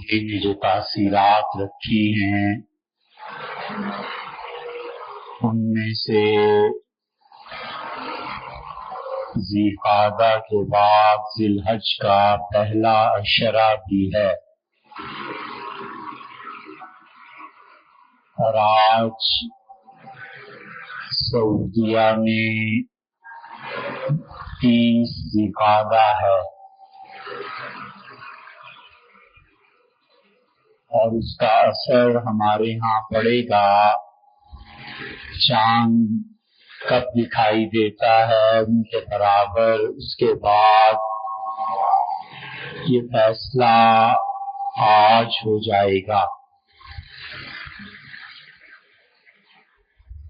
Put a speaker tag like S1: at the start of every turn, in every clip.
S1: مجھے نے جو تاثیرات رکھی ہیں ان میں سے ذی قعدہ کے بعد ذی الحج کا پہلا عشرہ بھی ہے، اور آج سعودیہ میں 30 ذی قعدہ ہے، اور اس کا اثر ہمارے ہاں پڑے گا۔ چاند کب دکھائی دیتا ہے ان کے برابر، اس کے بعد یہ فیصلہ آج ہو جائے گا،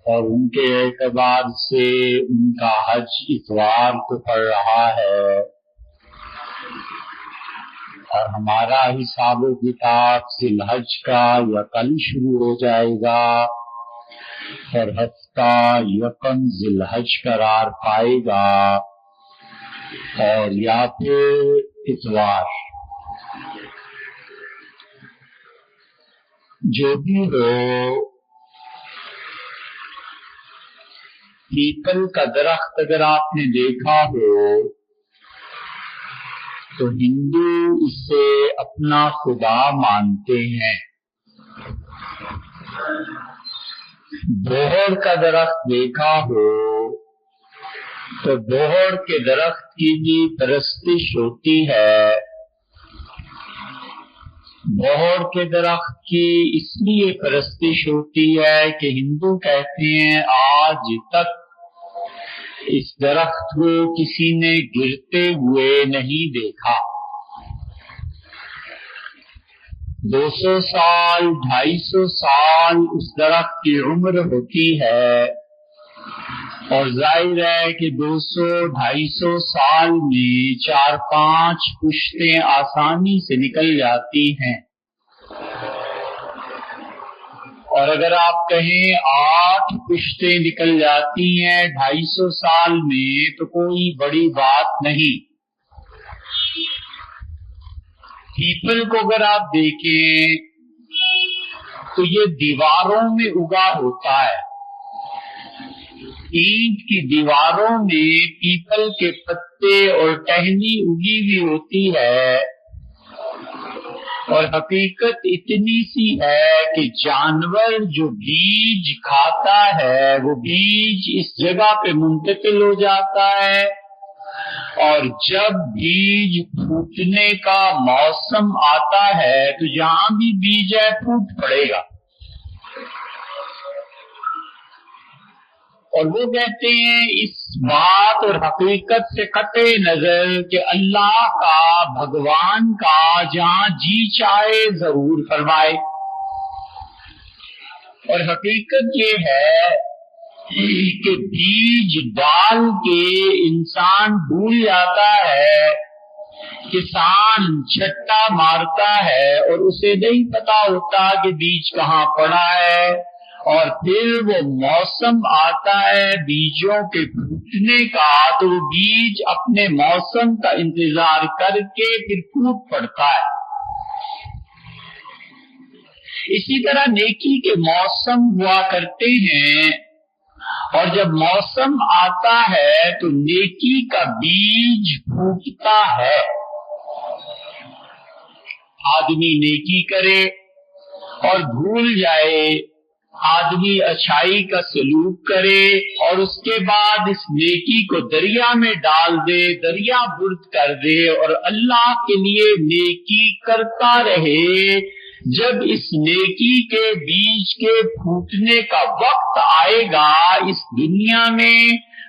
S1: اور ان کے اعتبار سے ان کا حج اتوار کو پڑ رہا ہے، اور ہمارا حساب و کتاب ذی الحج کا یا کل شروع ہو جائے گا، اور ہفتہ یکم ذی الحج قرار پائے گا، اور یا پھر اتوار۔ جو بھی ہو، پیپل کا درخت اگر آپ نے دیکھا ہو تو ہندو اسے اپنا خدا مانتے ہیں۔ بوہر کا درخت دیکھا ہو تو بوہر کے درخت کی بھی پرستش ہوتی ہے۔ بوہر کے درخت کی اس لیے پرستش ہوتی ہے کہ ہندو کہتے ہیں آج تک اس درخت کو کسی نے گرتے ہوئے نہیں دیکھا۔ 200 سال 250 سال اس درخت کی عمر ہوتی ہے، اور ظاہر ہے کہ 200 250 سال میں 4-5 پشتیں آسانی سے نکل جاتی ہیں، اور اگر آپ کہیں 8 پشتیں نکل جاتی ہیں 250 سال میں تو کوئی بڑی بات نہیں۔ پیپل کو اگر آپ دیکھیں تو یہ دیواروں میں اگا ہوتا ہے، اینٹ کی دیواروں میں پیپل کے پتے اور ٹہنی اگی ہوئی ہوتی ہے، اور حقیقت اتنی سی ہے کہ جانور جو بیج کھاتا ہے وہ بیج اس جگہ پہ منتقل ہو جاتا ہے، اور جب بیج پھوٹنے کا موسم آتا ہے تو جہاں بھی بیج ہے پھوٹ پڑے گا۔ اور وہ کہتے ہیں اس بات اور حقیقت سے قطع نظر کہ اللہ کا، بھگوان کا جہاں جی چاہے ضرور فرمائے، اور حقیقت یہ ہے کہ بیج ڈال کے انسان بھول جاتا ہے، کسان چھٹا مارتا ہے اور اسے نہیں پتا ہوتا کہ بیج کہاں پڑا ہے، اور پھر وہ موسم آتا ہے بیجوں کے پھوٹنے کا تو وہ بیج اپنے موسم کا انتظار کر کے پھر پھوٹ پڑتا ہے۔ اسی طرح نیکی کے موسم ہوا کرتے ہیں، اور جب موسم آتا ہے تو نیکی کا بیج پھوٹتا ہے۔ آدمی نیکی کرے اور بھول جائے، آدمی اچھائی کا سلوک کرے اور اس کے بعد اس نیکی کو دریا میں ڈال دے، دریا برد کر دے اور اللہ کے لیے نیکی کرتا رہے، جب اس نیکی کے بیج کے پھوٹنے کا وقت آئے گا اس دنیا میں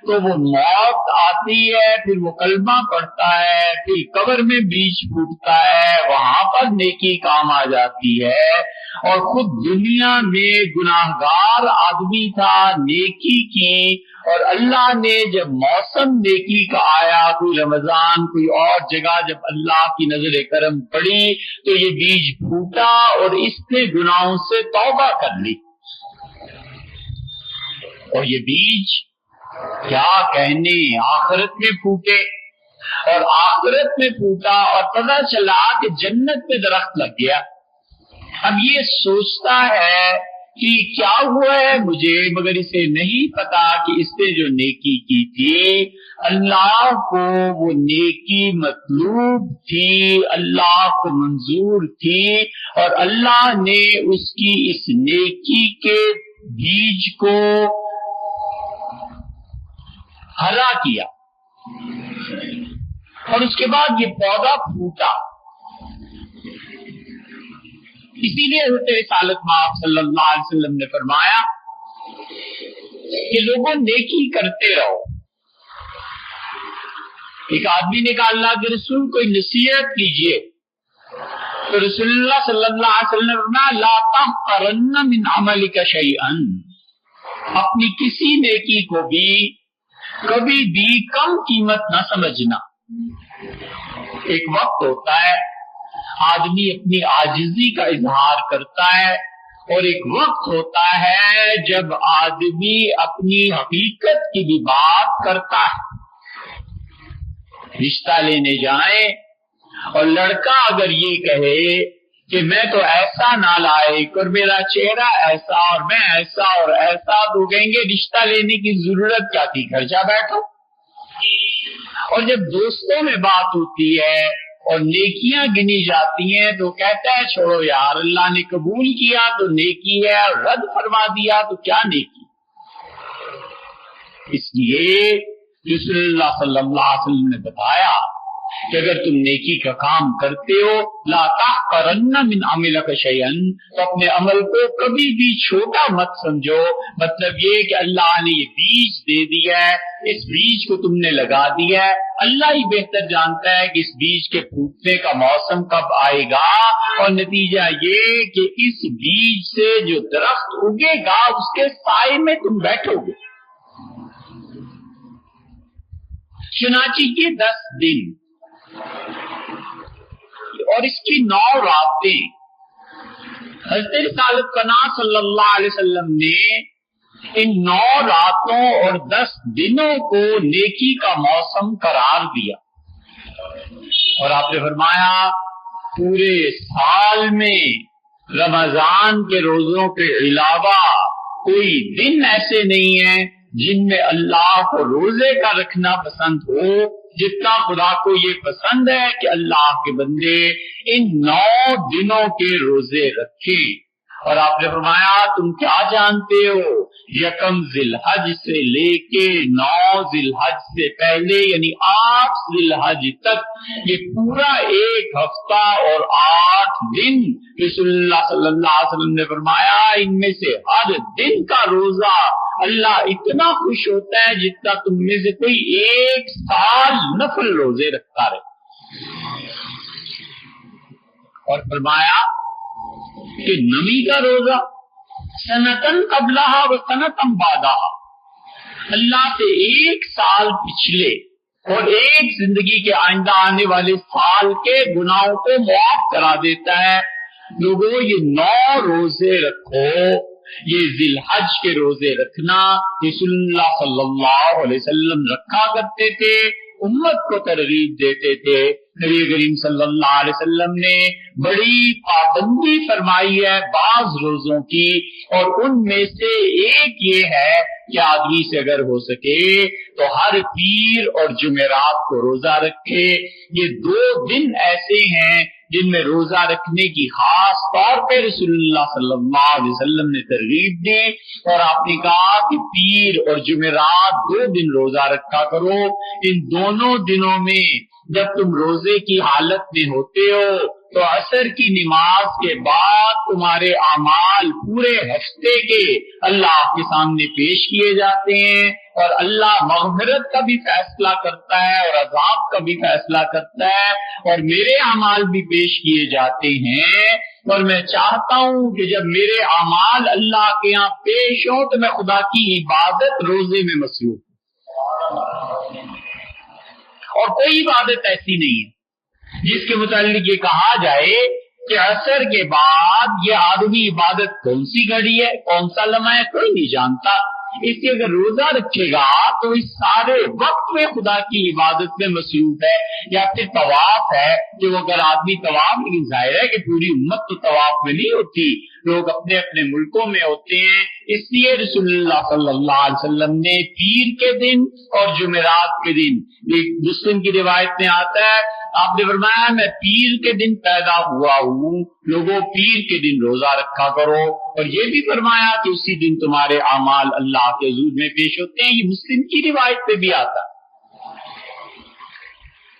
S1: تو وہ موت آتی ہے، پھر وہ کلمہ پڑھتا ہے، پھر قبر میں بیج پھوٹتا ہے، وہاں پر نیکی کام آ جاتی ہے، اور خود دنیا میں گناہگار آدمی تھا، نیکی کی، اور اللہ نے جب موسم نیکی کا آیا، کوئی رمضان کوئی اور جگہ جب اللہ کی نظر کرم پڑی تو یہ بیج پھوٹا اور اس نے گناہوں سے توبہ کر لی، اور یہ بیج کیا کہنے آخرت میں پھوٹے، اور آخرت میں پھوٹا اور پتہ چلا کہ جنت میں درخت لگ گیا۔ اب یہ سوچتا ہے کہ کیا ہوا ہے مجھے، مگر اسے نہیں پتا کہ اس نے جو نیکی کی تھی اللہ کو وہ نیکی مطلوب تھی، اللہ کو منظور تھی، اور اللہ نے اس کی اس نیکی کے بیج کو ہرا کیا، اور اس کے بعد یہ پودا پھوٹا۔ اسی لیے حضرت رسالت مآب صلی اللہ علیہ وسلم نے فرمایا کہ لوگوں نیکی کرتے رہو۔ ایک آدمی نے کہا اللہ کے رسول کوئی نصیحت کیجیے، تو رسول اللہ صلی اللہ علیہ وسلم نے فرمایا لا تحقرن من عملک شیئا، اپنی کسی نیکی کو بھی کبھی بھی کم قیمت نہ سمجھنا۔ ایک وقت ہوتا ہے آدمی اپنی عاجزی کا اظہار کرتا ہے، اور ایک وقت ہوتا ہے جب آدمی اپنی حقیقت کی بھی بات کرتا ہے۔ رشتہ لینے جائیں اور لڑکا اگر یہ کہے کہ میں تو ایسا نالائق اور میرا چہرہ ایسا اور میں ایسا اور ایسا، تو کہیں گے رشتہ لینے کی ضرورت کیا تھی، گھر جا بیٹھو۔ اور جب دوستوں میں بات ہوتی ہے اور نیکیاں گنی جاتی ہیں تو کہتا ہے چھوڑو یار، اللہ نے قبول کیا تو نیکی ہے، اور رد فرما دیا تو کیا نیکی۔ اس لیے رسول اللہ صلی اللہ علیہ وسلم نے بتایا کہ اگر تم نیکی کا کام کرتے ہو لا تحقرن من عملک شیئا، تو اپنے عمل کو کبھی بھی چھوٹا مت سمجھو۔ مطلب یہ کہ اللہ نے یہ بیج دے دیا ہے، اس بیج کو تم نے لگا دیا ہے، اللہ ہی بہتر جانتا ہے کہ اس بیج کے پھوٹنے کا موسم کب آئے گا، اور نتیجہ یہ کہ اس بیج سے جو درخت اگے گا اس کے سائے میں تم بیٹھو گے۔ چنانچہ یہ 10 دن اور اس کی 9 راتیں حضرت رسالت پناہ صلی اللہ علیہ وسلم نے ان 9 راتوں اور 10 دنوں کو نیکی کا موسم قرار دیا، اور آپ نے فرمایا پورے سال میں رمضان کے روزوں کے علاوہ کوئی دن ایسے نہیں ہیں جن میں اللہ کو روزے کا رکھنا پسند ہو جتنا خدا کو یہ پسند ہے کہ اللہ کے بندے ان 9 دنوں کے روزے رکھیں۔ اور آپ نے فرمایا تم کیا جانتے ہو، یکم ذی الحج سے لے کے 9 ذی الحج سے پہلے یعنی 8 ذی الحج تک یہ پورا 1 ہفتہ اور 8 دن رسول اللہ صلی اللہ علیہ وسلم نے فرمایا ان میں سے ہر دن کا روزہ اللہ اتنا خوش ہوتا ہے جتنا تم میں سے کوئی 1 سال نفل روزے رکھتا رہے۔ اور فرمایا کہ نمی کا روزہ سنتن قبلہا و سنتن بعدہا، اللہ سے 1 سال پچھلے اور 1 زندگی کے آئندہ آنے والے سال کے گناہوں کو معاف کرا دیتا ہے۔ لوگوں یہ 9 روزے رکھو، یہ ذی الحج کے روزے رکھنا رسول اللہ صلی اللہ علیہ وسلم رکھا کرتے تھے، امت کو ترغیب دیتے تھے۔ نبی کریم صلی اللہ علیہ وسلم نے بڑی پابندی فرمائی ہے بعض روزوں کی، اور ان میں سے ایک یہ ہے کہ آدمی سے اگر ہو سکے تو ہر پیر اور جمعرات کو روزہ رکھے۔ یہ 2 دن ایسے ہیں جن میں روزہ رکھنے کی خاص طور پہ رسول اللہ صلی اللہ علیہ وسلم نے ترغیب دی، اور آپ نے کہا کہ پیر اور جمعرات 2 دن روزہ رکھا کرو۔ ان دونوں دنوں میں جب تم روزے کی حالت میں ہوتے ہو تو عصر کی نماز کے بعد تمہارے اعمال پورے ہفتے کے اللہ کے سامنے پیش کیے جاتے ہیں، اور اللہ مغفرت کا بھی فیصلہ کرتا ہے اور عذاب کا بھی فیصلہ کرتا ہے، اور میرے اعمال بھی پیش کیے جاتے ہیں۔ اور میں چاہتا ہوں کہ جب میرے اعمال اللہ کے یہاں پیش ہوں تو میں خدا کی عبادت روزے میں مصروف ہوں۔ اور کوئی عبادت ایسی نہیں ہے جس کے متعلق یہ کہا جائے کہ عصر کے بعد یہ آدمی عبادت کون سی گھڑی ہے، کون سا لمحہ ہے، کوئی نہیں جانتا۔ इसलिए अगर रोजा रखेगा तो इस सारे वक्त में खुदा की इबादत में मसरूफ है। या फिर तवाफ है कि वो अगर आदमी तवाफ, लेकिन जाहिर है कि पूरी उम्मत तो तवाफ में नहीं होती, लोग अपने अपने मुल्कों में होते हैं। इसलिए रसूलुल्लाह सल्लल्लाहु अलैहि वसल्लम ने पीर के दिन और जुमेरात के दिन, एक मुस्लिम की रिवायत में आता है, आपने फरमाया मैं पीर के दिन पैदा हुआ हूँ, लोगों पीर के दिन रोजा रखा करो। और ये भी फरमाया कि उसी दिन तुम्हारे अमाल अल्लाह के हुजूर में पेश होते हैं। ये मुस्लिम की रिवायत पे भी आता है।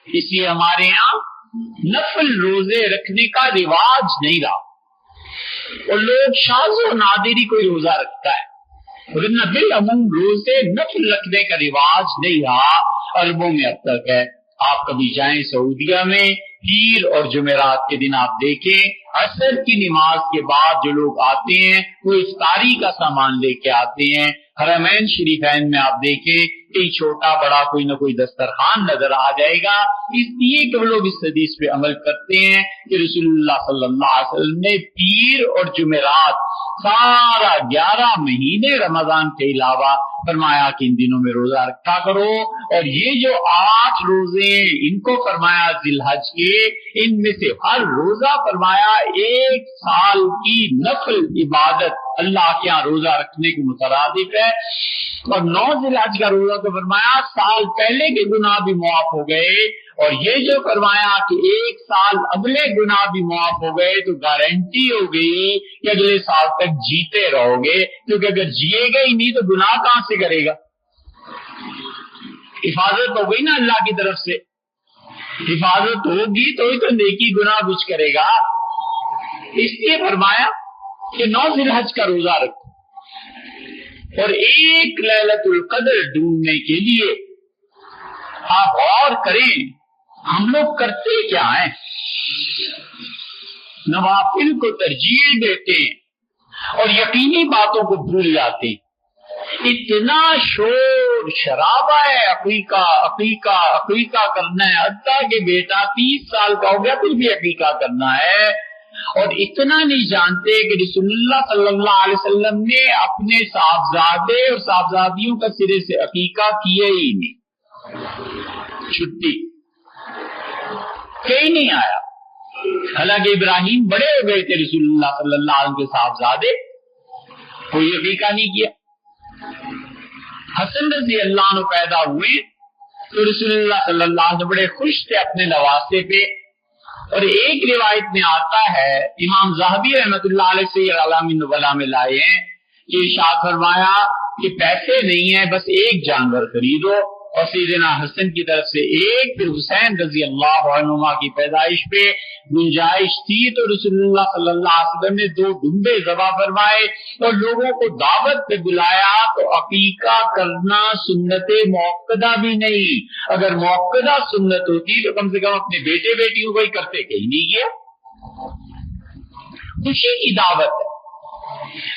S1: इसलिए हमारे यहाँ नफल रोजे रखने का रिवाज नहीं रहा और लोग शाज़ और नादिरी कोई रोजा रखता है, वरना बिलअमूम रोजे नफल रखने का रिवाज नहीं रहा, अरबों में अब तक है। आप कभी जाएं सऊदिया में, पीर और जुमेरात के दिन आप देखें, असर की नमाज के बाद जो लोग आते हैं वो इफ्तारी का सामान लेके आते हैं। हरमैन शरीफैन में आप देखें कहीं छोटा बड़ा कोई ना कोई दस्तरखान नजर आ जाएगा, इसलिए कि वो लोग इस हदीस पे अमल करते हैं कि रसूलुल्लाह सल्लल्लाहु अलैहि वसल्लम ने पीर और जुमेरात सारा 11 महीने रमजान के अलावा फरमाया कि इन दिनों में रोजा रखा करो। और ये जो 8 रोजे इनको फरमाया जिलहज के, इनमें से हर रोजा फरमाया 1 साल की नफल इबादत अल्लाह के यहाँ रोजा रखने के मुतरादिफ है। और 9 जिलहज का रोजा तो फरमाया साल पहले के गुनाह भी मुआफ हो गए, और ये जो फरमाया कि 1 साल अगले गुनाह भी मुआफ हो गए, तो गारंटी हो गई कि अगले साल तक जीते रहोगे, क्योंकि अगर जिएगा ही नहीं तो गुनाह कहां से करेगा। हिफाजत हो गई ना अल्लाह की तरफ से, हिफाजत होगी तो ही तो नेकी गुनाह कुछ करेगा। इसलिए फरमाया कि 9 जिलहज का रोजा रखो और एक लैलतुल कद्र ढूंढने के लिए आप गौर करें हम लोग करते क्या है, नवाफिल को तरजीह देते हैं और यकीनी बातों को भूल जाते हैं। इतना शोर शराबा है, अकीका अकीका अकीका करना है, हत्ता के बेटा 30 साल का हो गया फिर भी अकीका करना है। और इतना नहीं जानते कि रसूलुल्लाह सल्लल्लाहु अलैहि वसल्लम ने अपने साहबजादे और साहबजादियों का सिरे से अकीका किए ही नहीं, छुट्टी कहीं नहीं आया। हालांकि इब्राहिम बड़े हो गए थे रसूलुल्लाह सल्लल्लाहु अलैहि वसल्लम के साहबजादे, कोई अकीका नहीं किया। हसन रज़ी अल्लाह अन्हु पैदा हुए तो रसूलुल्लाह सल्लल्लाहु अलैहि वसल्लम बड़े खुश थे अपने नवासे पे। और एक रिवायत में आता है, इमाम ज़हबी रहमतुल्लाह अलैहि सय्यद अलामी नुबला में लाए हैं कि इरशाद फरमाया कि पैसे नहीं है बस एक जानवर खरीदो, और सैयदना हसन की तरफ से एक, फिर हुसैन रजी अल्लाह अन्हुमा की पैदाइश पे गुंजाइश थी तो रसूलुल्लाह सल्लल्लाहु अलैहि वसल्लम ने 2 दुम्बे ज़बा फरमाए और लोगों को दावत पे बुलाया। तो अकीका करना सुन्नत मुअक्कदा भी नहीं, अगर मुअक्कदा सुन्नत होती तो कम से कम अपने बेटे बेटियों को ही करते, कहीं नहीं किया। खुशी की दावत है,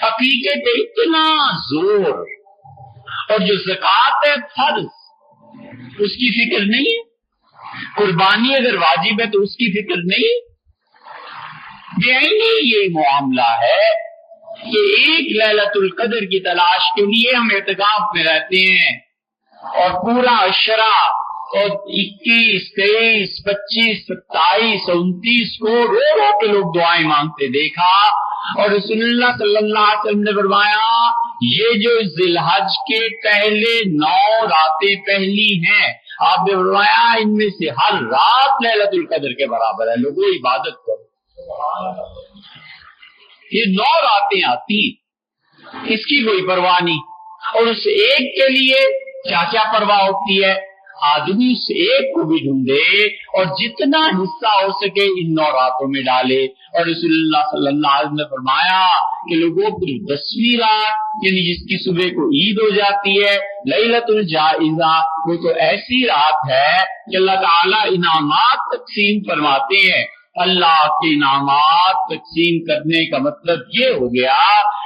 S1: अकीके पे इतना जोर, और जो ज़कात है फर्ज उसकी फिक्र नहीं, कुर्बानी अगर वाजिब है तो उसकी फिक्र नहीं। बेआईनी ये मामला है कि एक लैलतुल कद्र की तलाश के लिए हम एतकाफ में रहते हैं और पूरा अशरा और 21, 23, 25, 27, 29 को रो रो के लोग दुआएं मांगते देखा। और रसूलुल्लाह सल्लल्लाहु अलैहि वसल्लम ने फरमाया ये जो जिलहज के पहले 9 रातें पहली हैं, आपने फरमाया इनमें से हर रात लैलतुल कद्र के बराबर है, लोगों इबादत करो। ये 9 रातें आती, इसकी कोई परवाह नहीं। और उस एक के लिए क्या क्या परवाह होती है, आदमी उस एक को भी ढूंढे और जितना हिस्सा हो सके इन 9 रातों में डाले। और रसूलुल्लाह सल्लल्लाहु अलैहि वसल्लम ने फरमाया कि लोगों को 10वीं रात यानी जिसकी सुबह को ईद हो जाती है, लैलतुल जाइज़ा, वो तो ऐसी रात है कि अल्लाह ताला इनामात तकसीम फरमाते हैं। अल्लाह के इनामात तकसीम करने का मतलब ये हो गया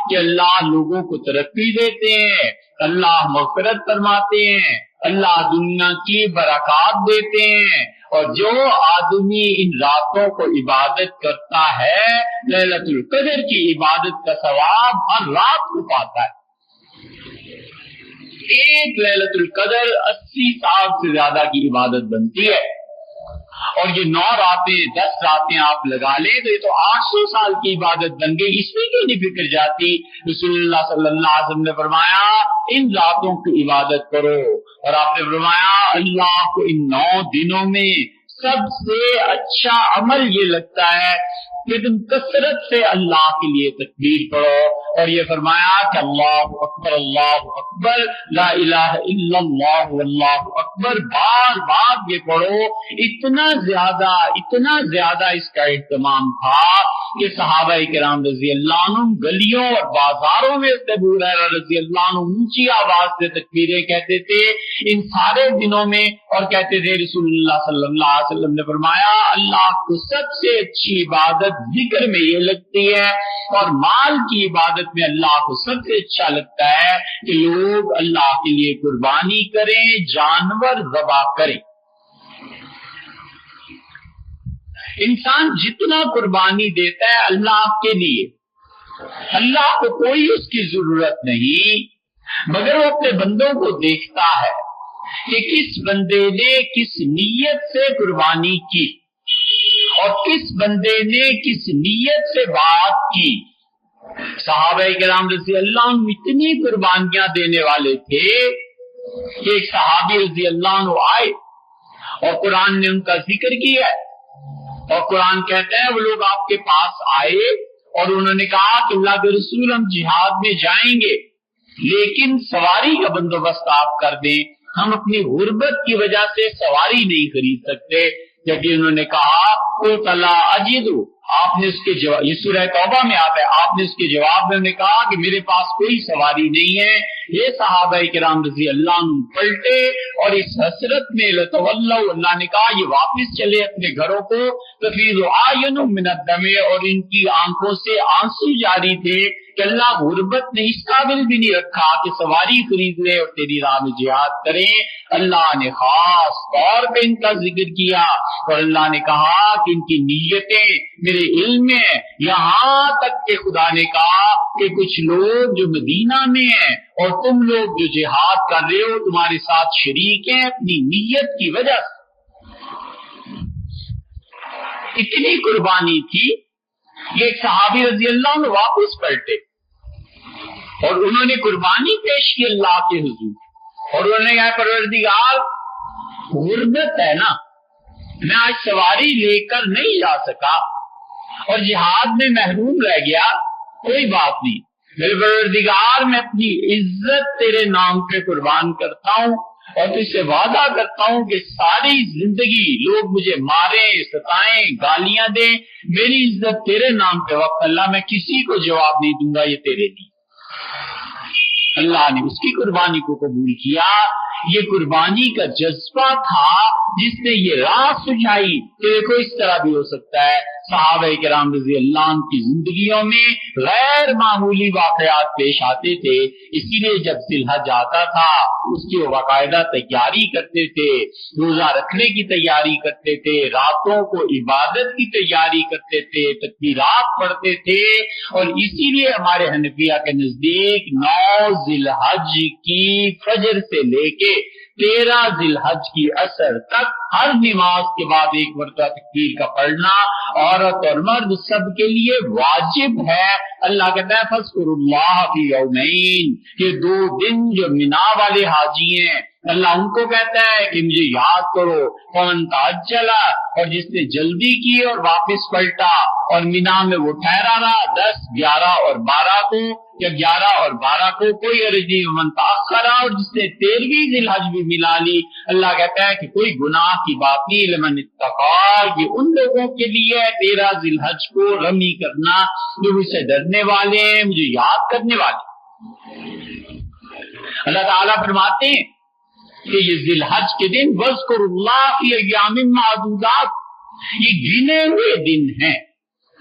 S1: कि अल्लाह लोगों को तरक्की देते हैं, अल्लाह मग़फ़िरत फरमाते हैं, अल्लाह दुनिया की बरकत देते हैं। और जो आदमी इन रातों को इबादत करता है, लैलतुल कद्र की इबादत का सवाब हर रात को पाता है। एक लैलतुल कदर 80 साल से ज्यादा की इबादत बनती है। और ये 9 रातें 10 रातें आप लगा लें तो ये तो 800 साल की इबादत बन गई। इसमें क्यों नहीं फिक्र जाती? रसूलुल्लाह सल्लल्लाहु अलैहि वसल्लम ने फरमाया इन रातों की इबादत करो, और आपने फरमाया अल्लाह को इन 9 दिनों में सबसे अच्छा अमल ये लगता है कि तुम कसरत से अल्लाह के लिए तकबीर पढ़ो। और ये फरमाया कि अल्लाहु अकबर ला इलाहा इल्लल्लाह वल्लाहु अकबर, बार बार ये पढ़ो। इतना ज्यादा इसका इत्मीनान था कि सहाबाए किराम रज़ी अल्लाह अन्हुम गलियों और बाजारों में अबू हुरैरा रज़ी अल्लाह अन्हु ऊंची आवाज से तकबीरें कहते थे इन सारे दिनों में, और कहते थे रसूलुल्लाह सल्लल्लाहु अलैहि वसल्लम ने फरमाया अल्लाह को सबसे अच्छी इबादत जिक्र में ये लगती है, और माल की इबादत में अल्लाह को सबसे अच्छा लगता है कि लोग अल्लाह के लिए कुर्बानी करें, जानवर ज़बा करें। इंसान जितना कुर्बानी देता है अल्लाह के लिए, अल्लाह को कोई उसकी जरूरत नहीं, मगर वो अपने बंदों को देखता है कि किस बंदे ने किस नीयत से कुर्बानी की और किस बंदे ने किस नीयत से बात की। सहाबाए किराम रज़ी अल्लाह अन्हुम इतनी कुर्बानियां देने वाले थे कि एक सहाबी रज़ी अल्लाह अन्हु आए और कुरान ने उनका जिक्र किया है, और कुरान कहता है वो लोग आपके पास आए और उन्होंने कहा कि अल्लाह के रसूल हम जिहाद में जाएंगे लेकिन सवारी का बंदोबस्त आप कर दें, हम अपनी गुर्बत की वजह से सवारी नहीं खरीद सकते। जबकि उन्होंने कहा को तला अजीदु, आपने उसके जवाब, ये सूरह तौबा में आता है, आपने उसके जवाब में उन्हें कहा कि मेरे पास कोई सवारी नहीं है। ये सहाबाए किराम रज़ी अल्लाह अन्हुम पलटे और इस हसरत में लतवल्लौ, अल्लाह ने कहा ये वापस चले अपने घरों को, तफीज़ु आयुनुहुम मिनद दम, और इनकी आंखों से आंसू जारी थे कि अल्लाह गुर्बत ने इस काबिल भी नहीं रखा कि सवारी खरीद ले और तेरी राह में जिहाद करें। अल्लाह ने खास तौर पे इनका जिक्र किया और अल्लाह ने कहा कि इनकी नीयतें मेरे इल्म में है, यहाँ तक के खुदा ने कहा कि कुछ लोग जो मदीना में हैं और तुम लोग जो जिहाद कर रहे हो तुम्हारे साथ शरीक हैं अपनी नीयत की वजह से। इतनी कुर्बानी थी। ये एक सहाबी रज़ी अल्लाह अन्हु वापस पलटे और उन्होंने कुर्बानी पेश की अल्लाह के हुजूर, और उन्होंने कहा परवरदिगार गुर्बत है ना, मैं आज सवारी लेकर नहीं जा सका और जिहाद में महरूम रह गया, कोई बात नहीं, मेरे परवरदिगार मैं अपनी इज्जत तेरे नाम पे कुर्बान करता हूँ और तुझसे वादा करता हूँ कि सारी जिंदगी लोग मुझे मारें, सताएं, गालियां दें, मेरी इज्जत तेरे नाम पे वक्त अल्लाह मैं किसी को जवाब नहीं दूंगा, ये तेरे लिए। अल्लाह ने उसकी कुर्बानी को कबूल किया। ये कुर्बानी का जज्बा था जिसने ये राह सुझाई कि देखो इस तरह भी हो सकता है। सहाबाए किराम रज़ी अल्लाह अन्हुम की जिंदगियों में गैर मामूली वाकयात पेश आते थे, इसीलिए जब जिलहज आता था उसकी बाकायदा तैयारी करते थे, रोजा रखने की तैयारी करते थे, रातों को इबादत की तैयारी करते थे, तकबीरात पढ़ते थे। और इसीलिए हमारे हनफिया के नजदीक 9 जिलहज की फजर से लेके 13 जिलहज की असर तक हर नमाज के बाद एक मरतबा तकबीर का पढ़ना औरत और मर्द सब के लिए वाजिब है। अल्लाह कहता है फज़्कुरुल्लाह फी यौमैन, ये 2 दिन जो मिना वाले हाजी हैं अल्लाह उनको कहता है कि मुझे याद करो। फमन तअज्जला, और जिसने जल्दी की और वापस पलटा और मिना में वो ठहरा रहा 10, 11 और 12 को, या 11 और 12 को कोई अर्ज नहीं। फमन तअख्खरा, और जिसने 13वीं जिलहज भी मिला ली, अल्लाह कहता है कि कोई गुनाह की बात नहीं। लिमन इत्तक़ा, ये उन लोगों के लिए 13 जिलहज को रमी करना जो मुझसे डरने वाले हैं, मुझे याद करने वाले। अल्लाह ताला फरमाते हैं कि ये जिलहज के दिन वज़्कुरुल्लाह फी अय्यामिन मादूदात, ये गिने हुए दिन हैं।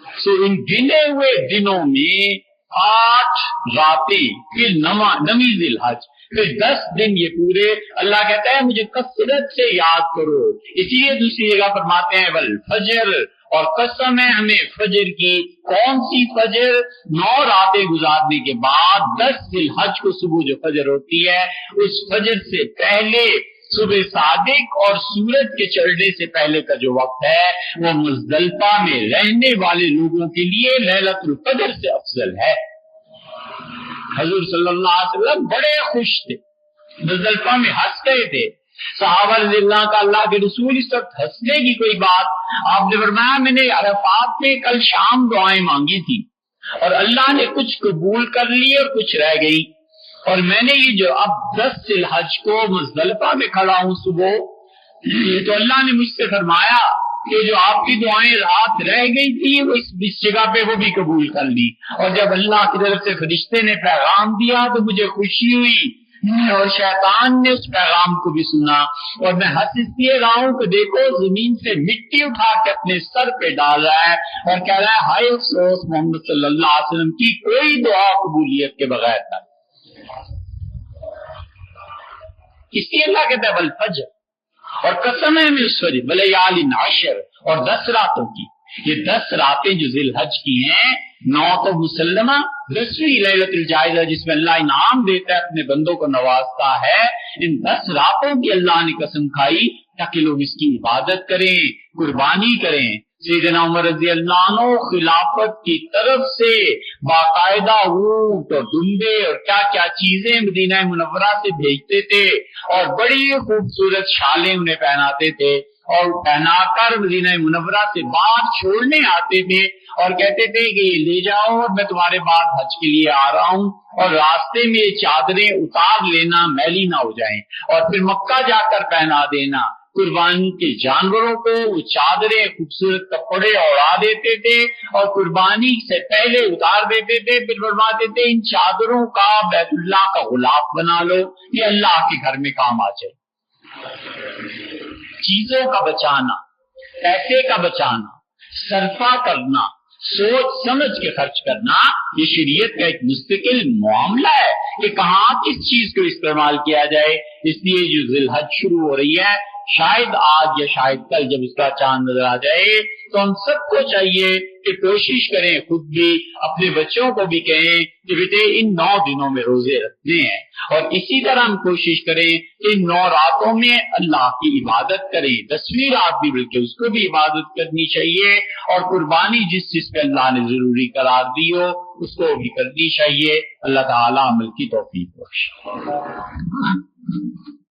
S1: सो इन गिने हुए दिनों में 8 रातें, फिर नवी जिलहज, फिर 10 दिन ये पूरे। अल्लाह कहता है मुझे कसरत से याद करो। इसीलिए दूसरी जगह फरमाते हैं वल फजर, اور قسم ہے ہمیں فجر کی، کون سی فجر؟ 9 راتیں گزارنے کے بعد 10 ذی الحج کو صبح جو فجر ہوتی ہے، اس فجر سے پہلے صبح صادق اور سورج کے چڑھنے سے پہلے کا جو وقت ہے وہ مزدلفہ میں رہنے والے لوگوں کے لیے لیلۃ القدر سے افضل ہے۔ حضور صلی اللہ علیہ وسلم بڑے خوش تھے، مزدلفہ میں ہنس رہے تھے۔ صحابہ رضی اللہ کا اللہ کے رسول اس وقت ہنسنے کی کوئی بات؟ آپ نے فرمایا میں نے عرفات میں کل شام دعائیں مانگی تھی اور اللہ نے کچھ قبول کر لی اور کچھ رہ گئی، اور میں نے یہ جو اب 10 ذی الحج کو مزدلفہ میں کھڑا ہوں صبح، تو اللہ نے مجھ سے فرمایا کہ جو آپ کی دعائیں رات رہ گئی تھی وہ اس جگہ پہ وہ بھی قبول کر لی، اور جب اللہ کی طرف سے فرشتے نے پیغام دیا تو مجھے خوشی ہوئی، اور شیطان نے اس پیغام کو بھی سنا، اور میں ہنس اس لیے رہا ہوں کہ دیکھو زمین سے مٹی اٹھا کے اپنے سر پہ ڈال رہا ہے اور کہہ رہا ہے ہائے افسوس محمد صلی اللہ علیہ وسلم کی کوئی دعا قبولیت کے بغیر تھا۔ اس لیے اللہ کہتا ہے والفجر، اور قسم ہے میں اس فجر ولیال عشر، اور 10 راتوں کی، یہ 10 راتیں جو ذی الحج کی ہیں، 9 تو مسلمہ، 10ویں لیلۃ الجائزہ جس میں اللہ انعام دیتا ہے اپنے بندوں کو نوازتا ہے، ان 10 راتوں کی اللہ نے قسم کھائی تاکہ لوگ اس کی عبادت کریں، قربانی کریں۔ سیدنا عمر رضی اللہ عنہ خلافت کی طرف سے باقاعدہ اونٹ اور دمبے اور کیا کیا چیزیں مدینہ منورہ سے بھیجتے تھے، اور بڑی خوبصورت شالیں انہیں پہناتے تھے، اور پہنا کر مدینہ منورہ سے باہر چھوڑنے آتے تھے اور کہتے تھے کہ یہ لے جاؤ اور میں تمہارے بعد حج کے لیے آ رہا ہوں، اور راستے میں چادریں اتار لینا میلی نہ ہو جائیں، اور پھر مکہ جا کر پہنا دینا۔ قربانی کے جانوروں کو وہ چادریں خوبصورت کپڑے اڑا دیتے تھے اور قربانی سے پہلے اتار دیتے تھے، پھر فرماتے تھے ان چادروں کا بیت اللہ کا غلاف بنا لو، یہ اللہ کے گھر میں کام آ جائے۔ چیزوں کا بچانا، پیسے کا بچانا، صرفہ کرنا، سوچ سمجھ کے خرچ کرنا، یہ شریعت کا ایک مستقل معاملہ ہے کہ کہاں کس چیز کو استعمال کیا جائے۔ اس لیے جو ذی الحج شروع ہو رہی ہے، شاید آج یا شاید کل جب اس کا چاند نظر آ جائے تو ہم سب کو چاہیے کہ کوشش کریں، خود بھی اپنے بچوں کو بھی کہیں کہ بیٹے ان 9 دنوں میں روزے رکھنے ہیں، اور اسی طرح ہم کوشش کریں کہ ان 9 راتوں میں اللہ کی عبادت کریں، 10ویں رات بھی بلکہ اس کو بھی عبادت کرنی چاہیے، اور قربانی جس چیز پہ اللہ نے ضروری قرار دی ہو اس کو بھی کرنی چاہیے۔ اللہ تعالیٰ عمل کی توفیق بخشے۔